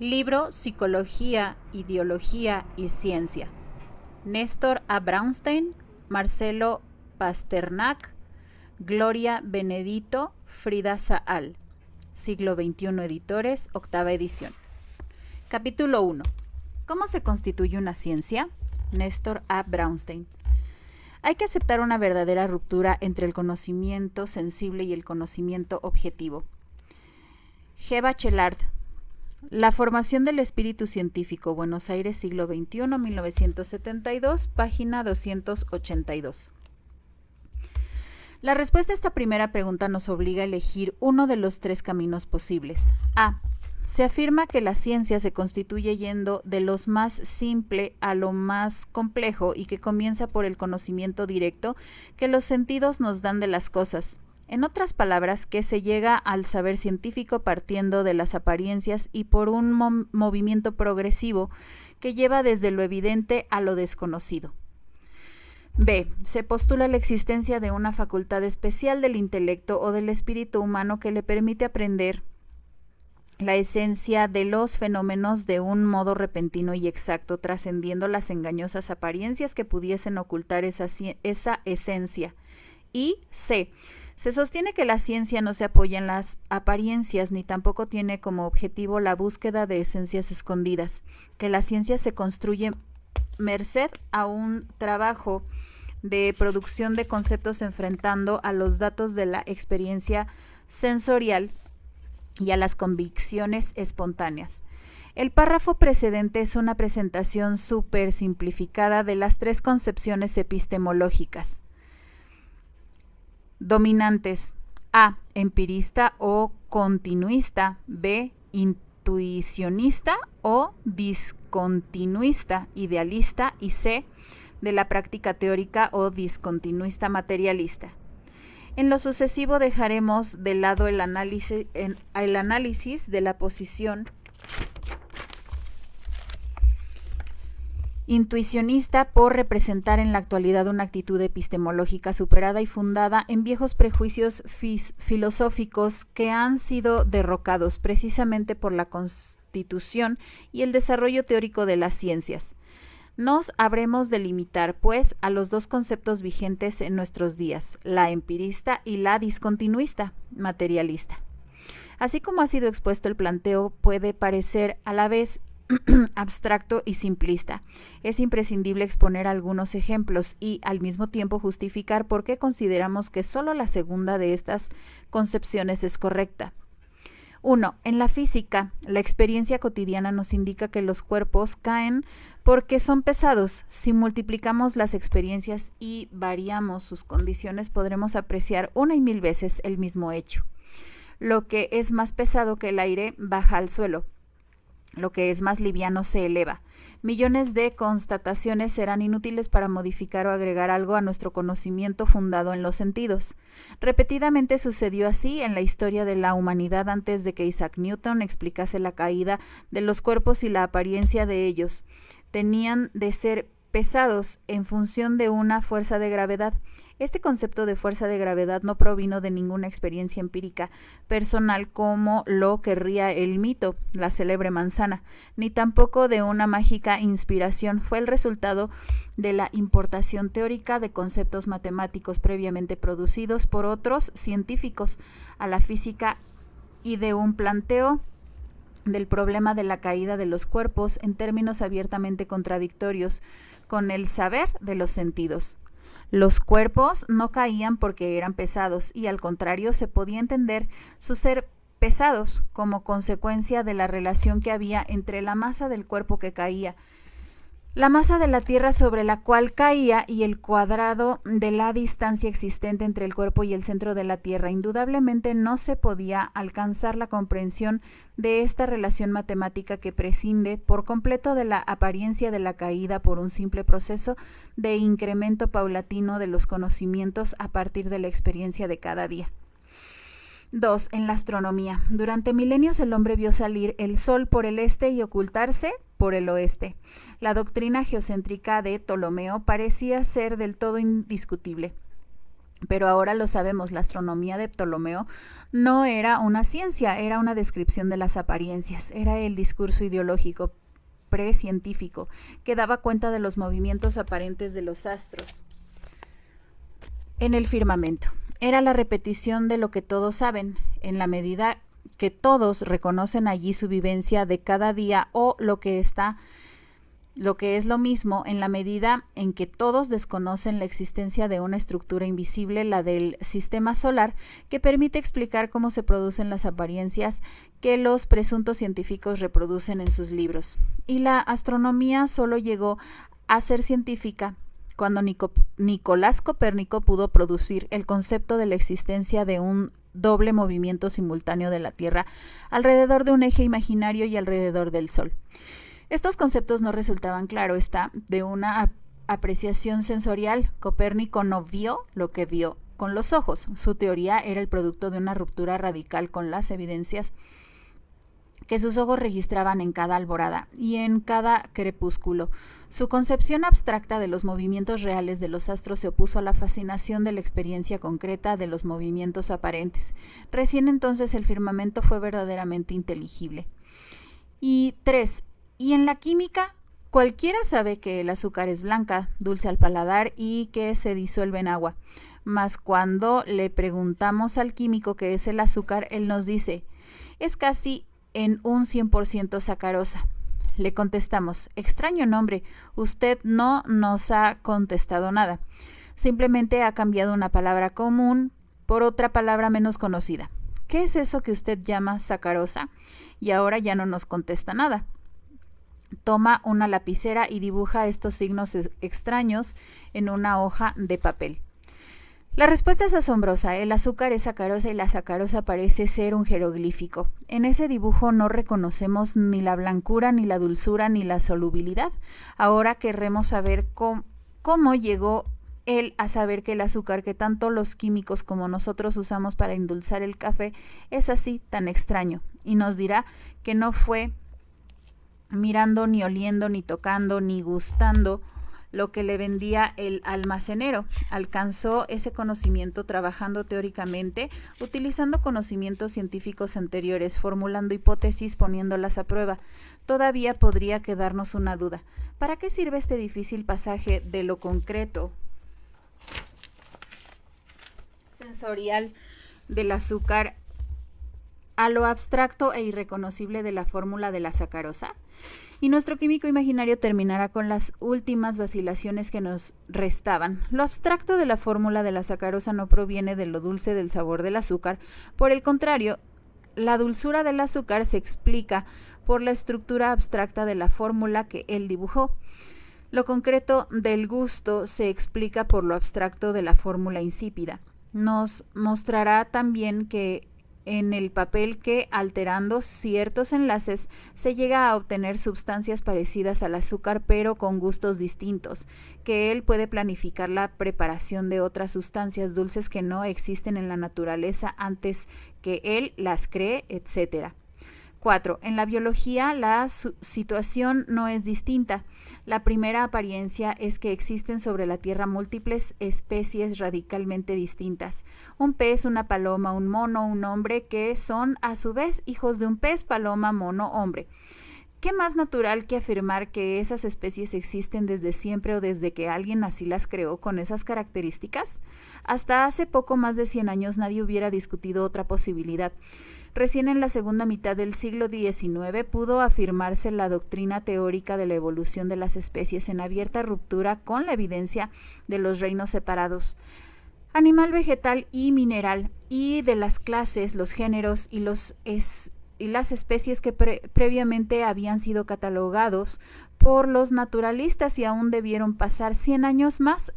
Libro Psicología, Ideología y Ciencia. Néstor A. Brownstein, Marcelo Pasternak, Gloria Benedito, Frida Saal. Siglo XXI Editores, octava edición. Capítulo 1. ¿Cómo se constituye una ciencia? Néstor A. Brownstein. Hay que aceptar una verdadera ruptura entre el conocimiento sensible y el conocimiento objetivo. G. Bachelard. La formación del espíritu científico, Buenos Aires, siglo XXI, 1972, página 282. La respuesta a esta primera pregunta nos obliga a elegir uno de los tres caminos posibles. A. Se afirma que la ciencia se constituye yendo de lo más simple a lo más complejo y que comienza por el conocimiento directo que los sentidos nos dan de las cosas. En otras palabras, que se llega al saber científico partiendo de las apariencias y por un movimiento progresivo que lleva desde lo evidente a lo desconocido. B. Se postula la existencia de una facultad especial del intelecto o del espíritu humano que le permite aprender la esencia de los fenómenos de un modo repentino y exacto, trascendiendo las engañosas apariencias que pudiesen ocultar esa esencia. Y C. Se sostiene que la ciencia no se apoya en las apariencias ni tampoco tiene como objetivo la búsqueda de esencias escondidas, que la ciencia se construye merced a un trabajo de producción de conceptos enfrentando a los datos de la experiencia sensorial y a las convicciones espontáneas. El párrafo precedente es una presentación súper simplificada de las tres concepciones epistemológicas dominantes: A. Empirista o continuista. B. Intuicionista o discontinuista, idealista. Y C. De la práctica teórica o discontinuista materialista. En lo sucesivo dejaremos de lado el análisis de la posición intuicionista por representar en la actualidad una actitud epistemológica superada y fundada en viejos prejuicios filosóficos que han sido derrocados precisamente por la constitución y el desarrollo teórico de las ciencias. Nos habremos de limitar, pues, a los dos conceptos vigentes en nuestros días, la empirista y la discontinuista, materialista. Así como ha sido expuesto, el planteo puede parecer a la vez abstracto y simplista. Es imprescindible exponer algunos ejemplos y, al mismo tiempo, justificar por qué consideramos que solo la segunda de estas concepciones es correcta. 1. En la física, la experiencia cotidiana nos indica que los cuerpos caen porque son pesados. Si multiplicamos las experiencias y variamos sus condiciones, podremos apreciar una y mil veces el mismo hecho. Lo que es más pesado que el aire baja al suelo. Lo que es más liviano se eleva. Millones de constataciones serán inútiles para modificar o agregar algo a nuestro conocimiento fundado en los sentidos. Repetidamente sucedió así en la historia de la humanidad antes de que Isaac Newton explicase la caída de los cuerpos y la apariencia de ellos. Tenían de ser pesados en función de una fuerza de gravedad. Este concepto de fuerza de gravedad no provino de ninguna experiencia empírica personal como lo querría el mito, la célebre manzana, ni tampoco de una mágica inspiración. Fue el resultado de la importación teórica de conceptos matemáticos previamente producidos por otros científicos a la física y de un planteo del problema de la caída de los cuerpos en términos abiertamente contradictorios con el saber de los sentidos. Los cuerpos no caían porque eran pesados y, al contrario, se podía entender su ser pesados como consecuencia de la relación que había entre la masa del cuerpo que caía, la masa de la tierra sobre la cual caía y el cuadrado de la distancia existente entre el cuerpo y el centro de la tierra. Indudablemente no se podía alcanzar la comprensión de esta relación matemática que prescinde por completo de la apariencia de la caída por un simple proceso de incremento paulatino de los conocimientos a partir de la experiencia de cada día. 2. En la astronomía. Durante milenios el hombre vio salir el sol por el este y ocultarse por el oeste. La doctrina geocéntrica de Ptolomeo parecía ser del todo indiscutible. Pero ahora lo sabemos, la astronomía de Ptolomeo no era una ciencia, era una descripción de las apariencias, era el discurso ideológico precientífico que daba cuenta de los movimientos aparentes de los astros en el firmamento. Era la repetición de lo que todos saben, en la medida que todos reconocen allí su vivencia de cada día, o lo que es lo mismo, en la medida en que todos desconocen la existencia de una estructura invisible, la del sistema solar, que permite explicar cómo se producen las apariencias que los presuntos científicos reproducen en sus libros. Y la astronomía solo llegó a ser científica cuando Nicolás Copérnico pudo producir el concepto de la existencia de un doble movimiento simultáneo de la Tierra alrededor de un eje imaginario y alrededor del Sol. Estos conceptos no resultaban, claro está, de una apreciación sensorial. Copérnico no vio lo que vio con los ojos. Su teoría era el producto de una ruptura radical con las evidencias que sus ojos registraban en cada alborada y en cada crepúsculo. Su concepción abstracta de los movimientos reales de los astros se opuso a la fascinación de la experiencia concreta de los movimientos aparentes. Recién entonces el firmamento fue verdaderamente inteligible. Y 3. Y en la química, cualquiera sabe que el azúcar es blanca, dulce al paladar y que se disuelve en agua. Mas cuando le preguntamos al químico qué es el azúcar, él nos dice, es casi en un 100% sacarosa. Le contestamos, extraño nombre, usted no nos ha contestado nada. Simplemente ha cambiado una palabra común por otra palabra menos conocida. ¿Qué es eso que usted llama sacarosa? Y ahora ya no nos contesta nada. Toma una lapicera y dibuja estos signos extraños en una hoja de papel. La respuesta es asombrosa. El azúcar es sacarosa y la sacarosa parece ser un jeroglífico. En ese dibujo no reconocemos ni la blancura, ni la dulzura, ni la solubilidad. Ahora querremos saber cómo llegó él a saber que el azúcar que tanto los químicos como nosotros usamos para endulzar el café es así tan extraño. Y nos dirá que no fue mirando, ni oliendo, ni tocando, ni gustando lo que le vendía el almacenero. Alcanzó ese conocimiento trabajando teóricamente, utilizando conocimientos científicos anteriores, formulando hipótesis, poniéndolas a prueba. Todavía podría quedarnos una duda. ¿Para qué sirve este difícil pasaje de lo concreto sensorial del azúcar a lo abstracto e irreconocible de la fórmula de la sacarosa? Y nuestro químico imaginario terminará con las últimas vacilaciones que nos restaban. Lo abstracto de la fórmula de la sacarosa no proviene de lo dulce del sabor del azúcar. Por el contrario, la dulzura del azúcar se explica por la estructura abstracta de la fórmula que él dibujó. Lo concreto del gusto se explica por lo abstracto de la fórmula insípida. Nos mostrará también que en el papel que, alterando ciertos enlaces, se llega a obtener sustancias parecidas al azúcar pero con gustos distintos, que él puede planificar la preparación de otras sustancias dulces que no existen en la naturaleza antes que él las cree, etc. 4. En la biología la situación no es distinta. La primera apariencia es que existen sobre la Tierra múltiples especies radicalmente distintas. Un pez, una paloma, un mono, un hombre, que son a su vez hijos de un pez, paloma, mono, hombre. ¿Qué más natural que afirmar que esas especies existen desde siempre o desde que alguien así las creó con esas características? Hasta hace poco más de 100 años nadie hubiera discutido otra posibilidad. Recién en la segunda mitad del siglo XIX pudo afirmarse la doctrina teórica de la evolución de las especies en abierta ruptura con la evidencia de los reinos separados, animal, vegetal y mineral, y de las clases, los géneros y las especies que previamente habían sido catalogados por los naturalistas y aún debieron pasar 100 años más,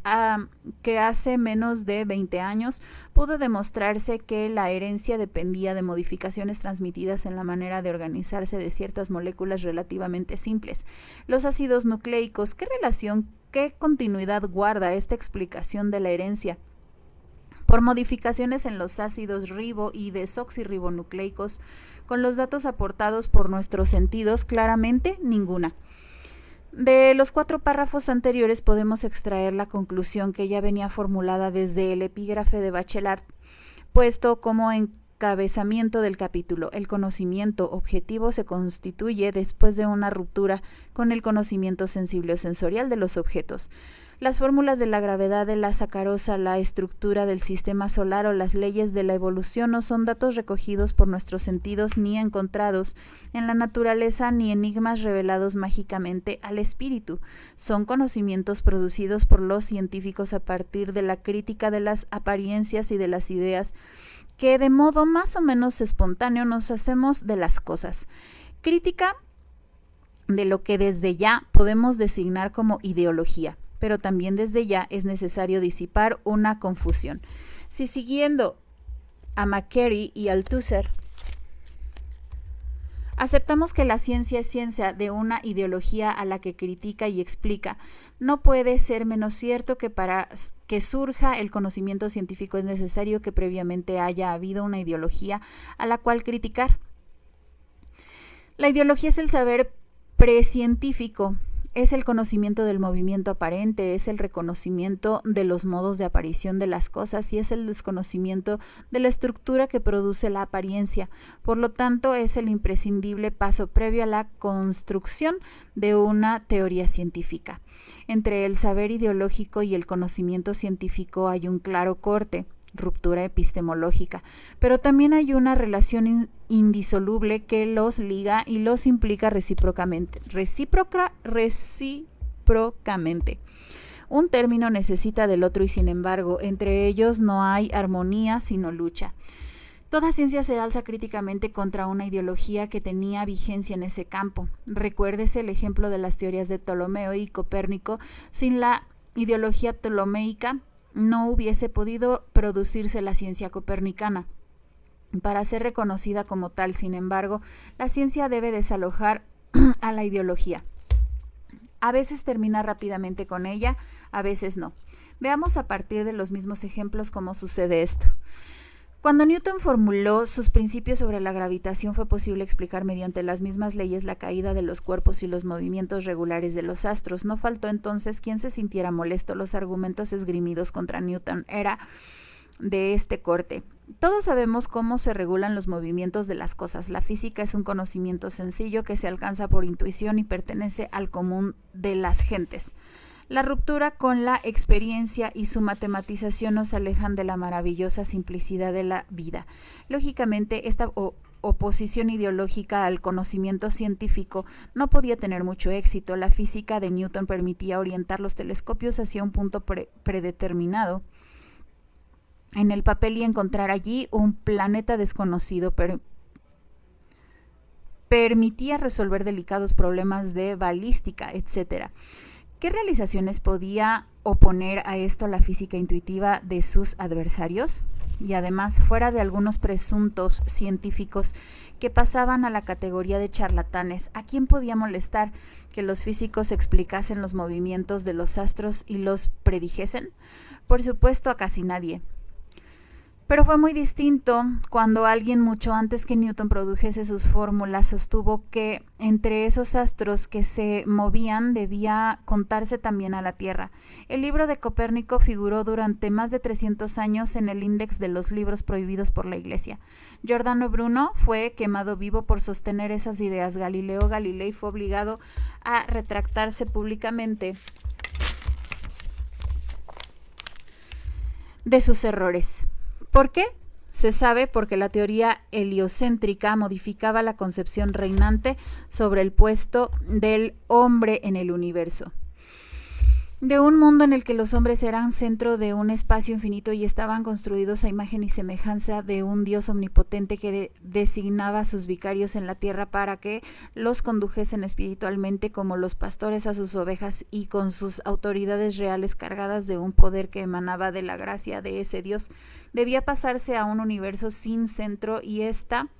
que hace menos de 20 años pudo demostrarse que la herencia dependía de modificaciones transmitidas en la manera de organizarse de ciertas moléculas relativamente simples. Los ácidos nucleicos, ¿qué relación, qué continuidad guarda esta explicación de la herencia por modificaciones en los ácidos ribo y desoxirribonucleicos con los datos aportados por nuestros sentidos? Claramente ninguna. De los 4 párrafos anteriores podemos extraer la conclusión que ya venía formulada desde el epígrafe de Bachelard, puesto como encabezamiento del capítulo. El conocimiento objetivo se constituye después de una ruptura con el conocimiento sensible o sensorial de los objetos. Las fórmulas de la gravedad, de la sacarosa, la estructura del sistema solar o las leyes de la evolución no son datos recogidos por nuestros sentidos ni encontrados en la naturaleza ni enigmas revelados mágicamente al espíritu. Son conocimientos producidos por los científicos a partir de la crítica de las apariencias y de las ideas que de modo más o menos espontáneo nos hacemos de las cosas. Crítica de lo que desde ya podemos designar como ideología, pero también desde ya es necesario disipar una confusión. Si siguiendo a McCarey y Althusser, aceptamos que la ciencia es ciencia de una ideología a la que critica y explica, no puede ser menos cierto que para que surja el conocimiento científico es necesario que previamente haya habido una ideología a la cual criticar. La ideología es el saber precientífico, es el conocimiento del movimiento aparente, es el reconocimiento de los modos de aparición de las cosas y es el desconocimiento de la estructura que produce la apariencia. Por lo tanto, es el imprescindible paso previo a la construcción de una teoría científica. Entre el saber ideológico y el conocimiento científico hay un claro corte, ruptura epistemológica, pero también hay una relación indisoluble que los liga y los implica recíprocamente. Un término necesita del otro y sin embargo, entre ellos no hay armonía sino lucha. Toda ciencia se alza críticamente contra una ideología que tenía vigencia en ese campo. Recuérdese el ejemplo de las teorías de Ptolomeo y Copérnico. Sin la ideología ptolomeica no hubiese podido producirse la ciencia copernicana. Para ser reconocida como tal, sin embargo, la ciencia debe desalojar a la ideología. A veces termina rápidamente con ella, a veces no. Veamos a partir de los mismos ejemplos cómo sucede esto. Cuando Newton formuló sus principios sobre la gravitación, fue posible explicar mediante las mismas leyes la caída de los cuerpos y los movimientos regulares de los astros. No faltó entonces quien se sintiera molesto. Los argumentos esgrimidos contra Newton eran de este corte. Todos sabemos cómo se regulan los movimientos de las cosas. La física es un conocimiento sencillo que se alcanza por intuición y pertenece al común de las gentes. La ruptura con la experiencia y su matematización nos alejan de la maravillosa simplicidad de la vida. Lógicamente, esta oposición ideológica al conocimiento científico no podía tener mucho éxito. La física de Newton permitía orientar los telescopios hacia un punto predeterminado en el papel y encontrar allí un planeta desconocido. Permitía resolver delicados problemas de balística, etc. ¿Qué realizaciones podía oponer a esto la física intuitiva de sus adversarios? Y además, fuera de algunos presuntos científicos que pasaban a la categoría de charlatanes, ¿a quién podía molestar que los físicos explicasen los movimientos de los astros y los predijesen? Por supuesto, a casi nadie. Pero fue muy distinto cuando alguien mucho antes que Newton produjese sus fórmulas sostuvo que entre esos astros que se movían debía contarse también a la Tierra. El libro de Copérnico figuró durante más de 300 años en el índex de los libros prohibidos por la Iglesia. Giordano Bruno fue quemado vivo por sostener esas ideas. Galileo Galilei fue obligado a retractarse públicamente de sus errores. ¿Por qué? Se sabe porque la teoría heliocéntrica modificaba la concepción reinante sobre el puesto del hombre en el universo. De un mundo en el que los hombres eran centro de un espacio infinito y estaban construidos a imagen y semejanza de un Dios omnipotente que designaba a sus vicarios en la tierra para que los condujesen espiritualmente como los pastores a sus ovejas y con sus autoridades reales cargadas de un poder que emanaba de la gracia de ese Dios, debía pasarse a un universo sin centro y esta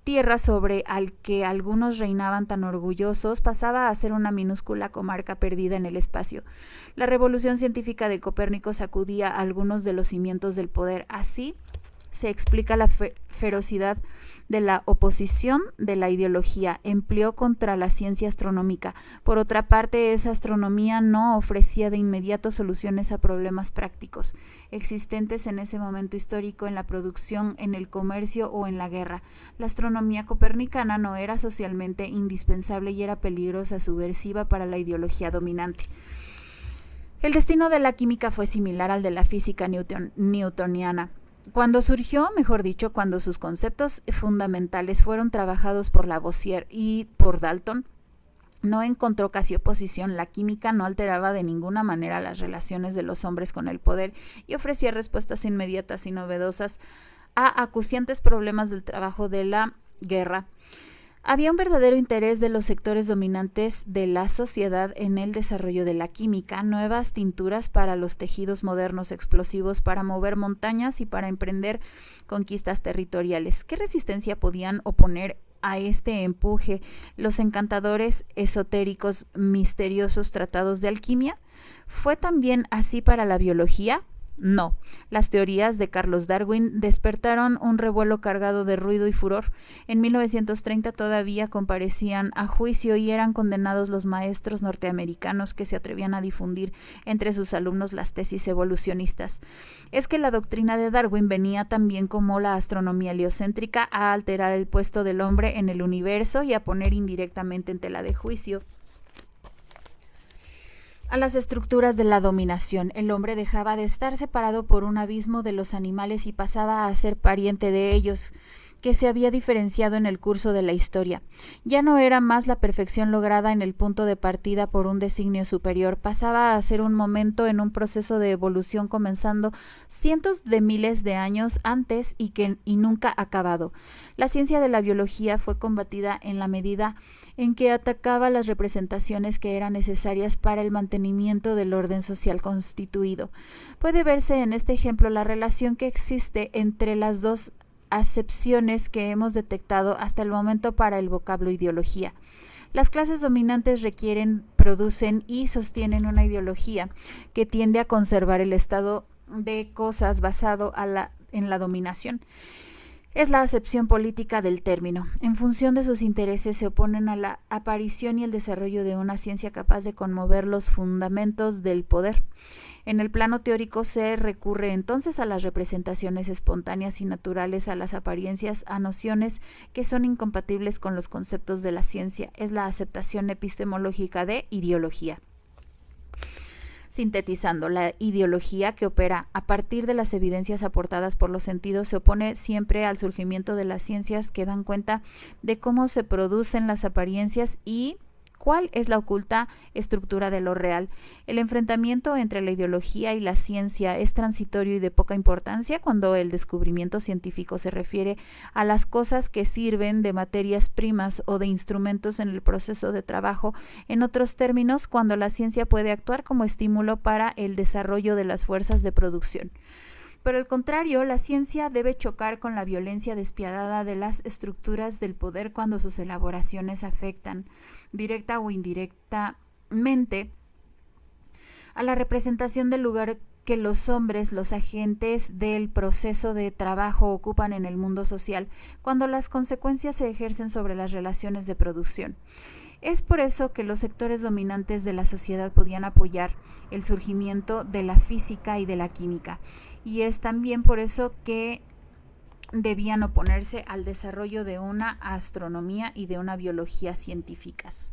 tierra sobre al que algunos reinaban tan orgullosos pasaba a ser una minúscula comarca perdida en el espacio. La revolución científica de Copérnico sacudía algunos de los cimientos del poder. Así, se explica la ferocidad de la oposición de la ideología empleó contra la ciencia astronómica. Por otra parte, esa astronomía no ofrecía de inmediato soluciones a problemas prácticos existentes en ese momento histórico en la producción, en el comercio o en la guerra. La astronomía copernicana no era socialmente indispensable y era peligrosa, subversiva para la ideología dominante. El destino de la química fue similar al de la física newtoniana. Cuando surgió, mejor dicho, cuando sus conceptos fundamentales fueron trabajados por Lavoisier y por Dalton, no encontró casi oposición. La química no alteraba de ninguna manera las relaciones de los hombres con el poder y ofrecía respuestas inmediatas y novedosas a acuciantes problemas del trabajo de la guerra. Había un verdadero interés de los sectores dominantes de la sociedad en el desarrollo de la química, nuevas tinturas para los tejidos modernos, explosivos para mover montañas y para emprender conquistas territoriales. ¿Qué resistencia podían oponer a este empuje los encantadores, esotéricos, misteriosos tratados de alquimia? ¿Fue también así para la biología? No. Las teorías de Carlos Darwin despertaron un revuelo cargado de ruido y furor. En 1930 todavía comparecían a juicio y eran condenados los maestros norteamericanos que se atrevían a difundir entre sus alumnos las tesis evolucionistas. Es que la doctrina de Darwin venía también como la astronomía heliocéntrica a alterar el puesto del hombre en el universo y a poner indirectamente en tela de juicio a las estructuras de la dominación. El hombre dejaba de estar separado por un abismo de los animales y pasaba a ser pariente de ellos, que se había diferenciado en el curso de la historia. Ya no era más la perfección lograda en el punto de partida por un designio superior, pasaba a ser un momento en un proceso de evolución comenzando cientos de miles de años antes y nunca acabado. La ciencia de la biología fue combatida en la medida en que atacaba las representaciones que eran necesarias para el mantenimiento del orden social constituido. Puede verse en este ejemplo la relación que existe entre las dos acepciones que hemos detectado hasta el momento para el vocablo ideología. Las clases dominantes requieren, producen y sostienen una ideología que tiende a conservar el estado de cosas basado en la dominación. Es la acepción política del término. En función de sus intereses se oponen a la aparición y el desarrollo de una ciencia capaz de conmover los fundamentos del poder. En el plano teórico se recurre entonces a las representaciones espontáneas y naturales, a las apariencias, a nociones que son incompatibles con los conceptos de la ciencia. Es la aceptación epistemológica de ideología. Sintetizando, la ideología que opera a partir de las evidencias aportadas por los sentidos se opone siempre al surgimiento de las ciencias que dan cuenta de cómo se producen las apariencias y ¿cuál es la oculta estructura de lo real? El enfrentamiento entre la ideología y la ciencia es transitorio y de poca importancia cuando el descubrimiento científico se refiere a las cosas que sirven de materias primas o de instrumentos en el proceso de trabajo. En otros términos, cuando la ciencia puede actuar como estímulo para el desarrollo de las fuerzas de producción. Por el contrario, la ciencia debe chocar con la violencia despiadada de las estructuras del poder cuando sus elaboraciones afectan, directa o indirectamente, a la representación del lugar que los hombres, los agentes del proceso de trabajo, ocupan en el mundo social, cuando las consecuencias se ejercen sobre las relaciones de producción. Es por eso que los sectores dominantes de la sociedad podían apoyar el surgimiento de la física y de la química, y es también por eso que debían oponerse al desarrollo de una astronomía y de una biología científicas.